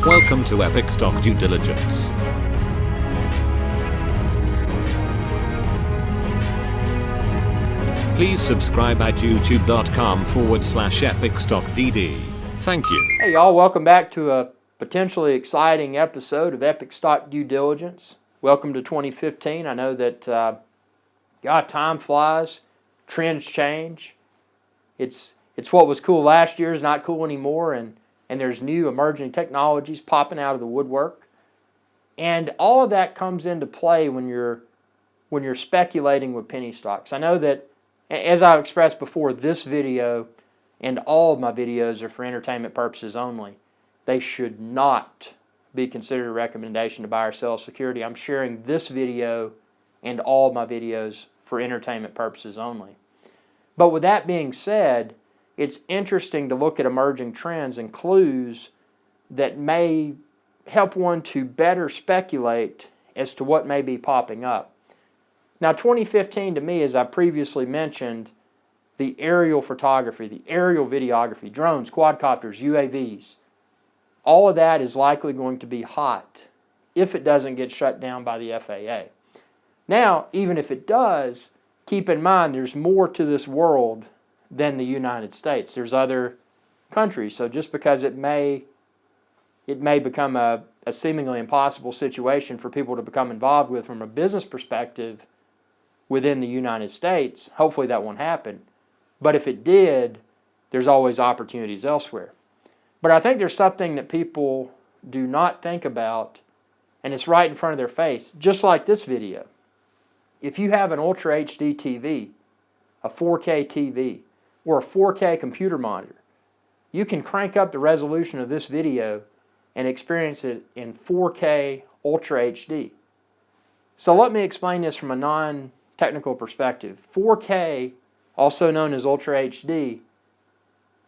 Welcome to Epic Stock Due Diligence. Please subscribe at youtube.com/EpicStockDD. Thank you. Hey y'all, welcome back to a potentially exciting episode of Epic Stock Due Diligence. Welcome to 2015. I know that, time flies, trends change. It's what was cool last year is not cool anymore, and there's new emerging technologies popping out of the woodwork. And all of that comes into play when you're speculating with penny stocks. I know that, as I expressed before, this video and all of my videos are for entertainment purposes only. They should not be considered a recommendation to buy or sell a security. I'm sharing this video and all of my videos for entertainment purposes only. But with that being said, it's interesting to look at emerging trends and clues that may help one to better speculate as to what may be popping up. Now, 2015 to me, as I previously mentioned, the aerial photography, the aerial videography, drones, quadcopters, UAVs, all of that is likely going to be hot if it doesn't get shut down by the FAA. Now, even if it does, keep in mind there's more to this world than the United States. There's other countries, so just because it may become a seemingly impossible situation for people to become involved with from a business perspective within the United States, hopefully that won't happen. But if it did, there's always opportunities elsewhere. But I think there's something that people do not think about, and it's right in front of their face, just like this video. If you have an UltraHD TV, a 4K TV, or a 4K computer monitor, you can crank up the resolution of this video and experience it in 4K UltraHD. So let me explain this from a non-technical perspective. 4K, also known as UltraHD,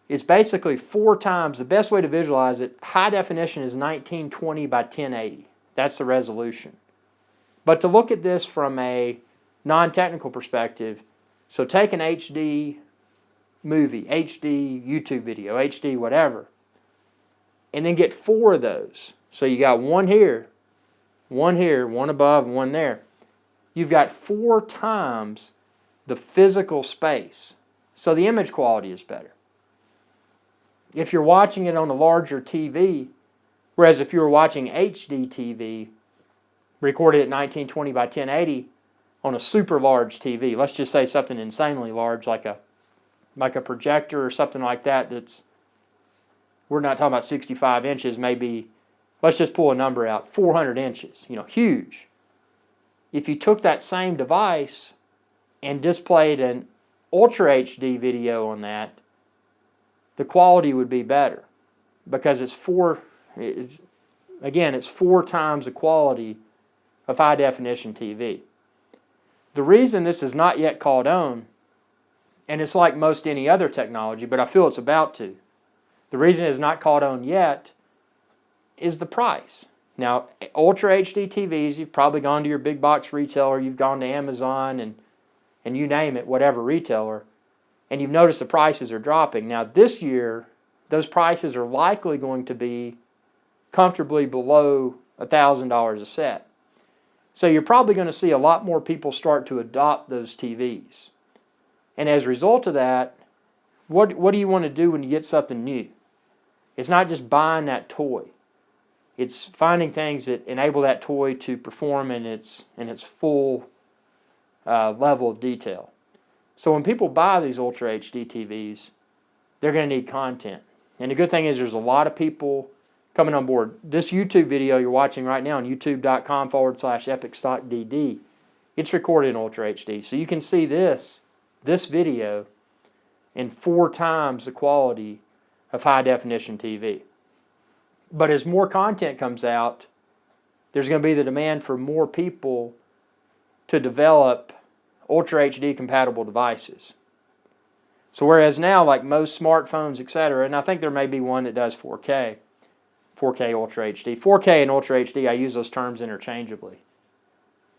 is basically 4 times, the best way to visualize it, high definition is 1920 by 1080. That's the resolution. But to look at this from a non-technical perspective, so take an HD movie, HD YouTube video, HD whatever, and then get 4 of those. So you got one here, one above, and one there. You've got 4 times the physical space. So the image quality is better. If you're watching it on a larger TV, whereas if you were watching HD TV, recorded at 1920 by 1080 on a super large TV, let's just say something insanely large like a projector or something like that, we're not talking about 65 inches, maybe, let's just pull a number out, 400 inches, huge. If you took that same device and displayed an Ultra HD video on that, the quality would be better because it's 4 times the quality of high definition TV. The reason this is not yet caught on, and it's like most any other technology, but I feel it's about to. The reason it's not caught on yet is the price. Now, Ultra HD TVs, you've probably gone to your big box retailer, you've gone to Amazon and you name it, whatever retailer, and you've noticed the prices are dropping. Now, this year, those prices are likely going to be comfortably below $1,000 a set. So you're probably going to see a lot more people start to adopt those TVs. And as a result of that, what do you want to do when you get something new? It's not just buying that toy. It's finding things that enable that toy to perform in its full level of detail. So when people buy these Ultra HD TVs, they're going to need content. And the good thing is there's a lot of people coming on board. This YouTube video you're watching right now on youtube.com/EpicStockDD, it's recorded in Ultra HD. So you can see this video in 4 times the quality of high definition TV. But as more content comes out, there's going to be the demand for more people to develop Ultra HD compatible devices. So whereas now, like most smartphones, etc., and I think there may be one that does 4K Ultra HD. 4K and Ultra HD, I use those terms interchangeably.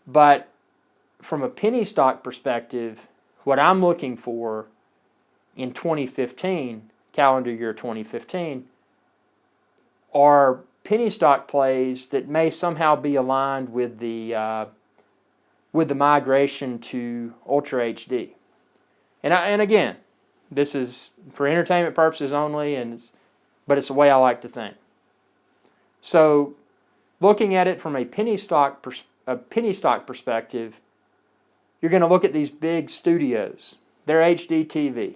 But from a penny stock perspective, what I'm looking for in 2015, calendar year 2015, are penny stock plays that may somehow be aligned with the migration to Ultra HD. And again, this is for entertainment purposes only, but it's the way I like to think. So, looking at it from a penny stock perspective, you're going to look at these big studios. They're HD TV.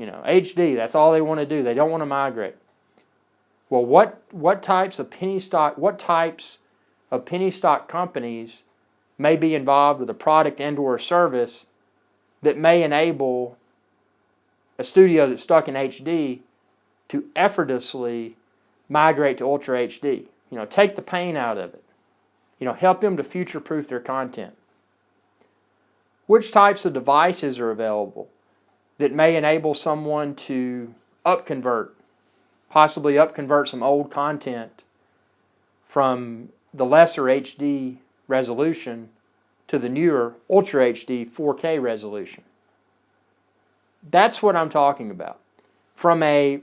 HD, that's all they want to do. They don't want to migrate. Well, what types of penny stock companies may be involved with a product and/or service that may enable a studio that's stuck in HD to effortlessly migrate to Ultra HD? Take the pain out of it. Help them to future-proof their content. Which types of devices are available that may enable someone to possibly upconvert some old content from the lesser HD resolution to the newer Ultra HD 4K resolution? That's what I'm talking about. From a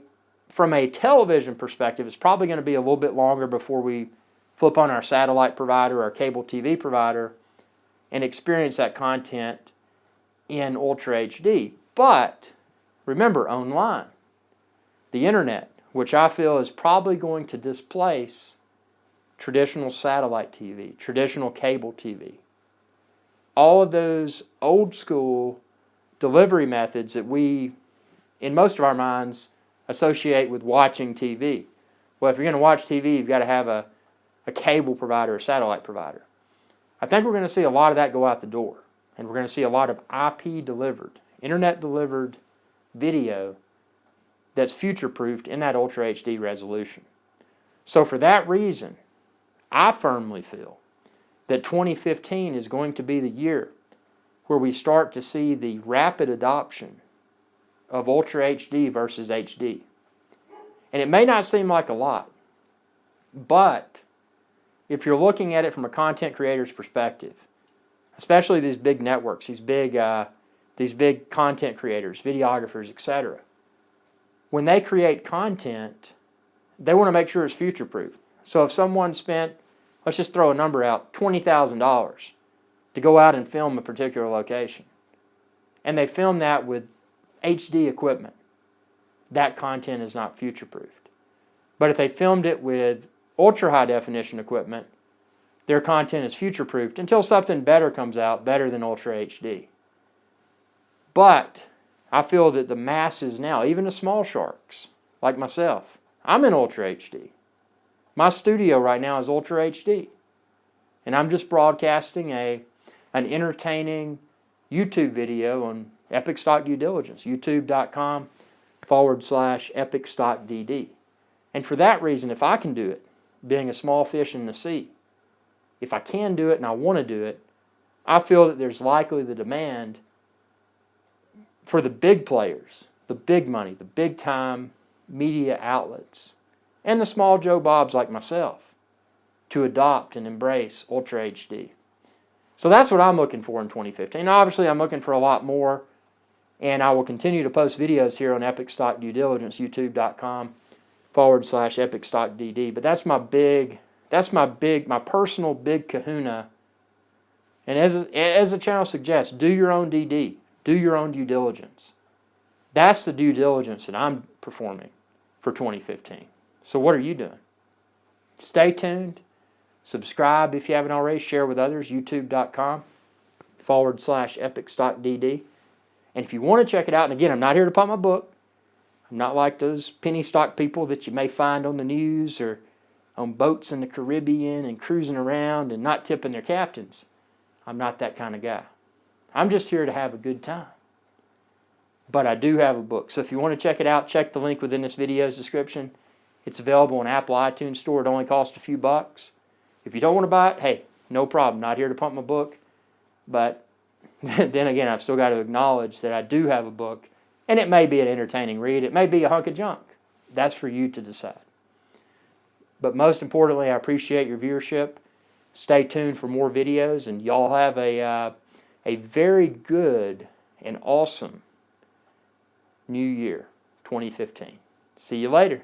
television perspective, it's probably going to be a little bit longer before we flip on our satellite provider, our cable TV provider, and experience that content in Ultra HD. But remember, online, the internet, which I feel is probably going to displace traditional satellite TV, traditional cable TV. All of those old school delivery methods that we, in most of our minds, associate with watching TV. Well, if you're going to watch TV, you've got to have a cable provider, a satellite provider. I think we're going to see a lot of that go out the door. And we're going to see a lot of IP delivered, internet delivered video that's future-proofed in that Ultra HD resolution. So for that reason, I firmly feel that 2015 is going to be the year where we start to see the rapid adoption of Ultra HD versus HD. And it may not seem like a lot, but if you're looking at it from a content creator's perspective, especially these big networks, these big content creators, videographers, etc., when they create content, they want to make sure it's future-proof. So if someone spent, let's just throw a number out, $20,000 to go out and film a particular location, and they film that with HD equipment, that content is not future-proofed. But if they filmed it with ultra-high definition equipment, their content is future-proofed until something better comes out, better than Ultra HD. But I feel that the masses now, even the small sharks like myself, I'm in Ultra HD. My studio right now is Ultra HD. And I'm just broadcasting an entertaining YouTube video on EpicStock Due Diligence, youtube.com/EpicStockDD. And for that reason, if I can do it, being a small fish in the sea, if I can do it and I want to do it, I feel that there's likely the demand for the big players, the big money, the big time media outlets, and the small Joe Bobs like myself to adopt and embrace Ultra HD. So that's what I'm looking for in 2015. Obviously, I'm looking for a lot more, and I will continue to post videos here on EpicStock Due Diligence, youtube.com/EpicStockDD. But that's my personal big kahuna. And as the channel suggests, do your own DD. Do your own due diligence. That's the due diligence that I'm performing for 2015. So what are you doing? Stay tuned. Subscribe if you haven't already. Share with others. youtube.com/EpicStockDD. And if you want to check it out, and again, I'm not here to pump my book. I'm not like those penny stock people that you may find on the news or on boats in the Caribbean and cruising around and not tipping their captains. I'm not that kind of guy. I'm just here to have a good time. But I do have a book. So if you want to check it out, check the link within this video's description. It's available on Apple iTunes Store. It only costs a few bucks. If you don't want to buy it, hey, no problem. Not here to pump my book. But then again, I've still got to acknowledge that I do have a book, and it may be an entertaining read. It may be a hunk of junk. That's for you to decide. But most importantly, I appreciate your viewership. Stay tuned for more videos, and y'all have a very good and awesome New Year 2015. See you later.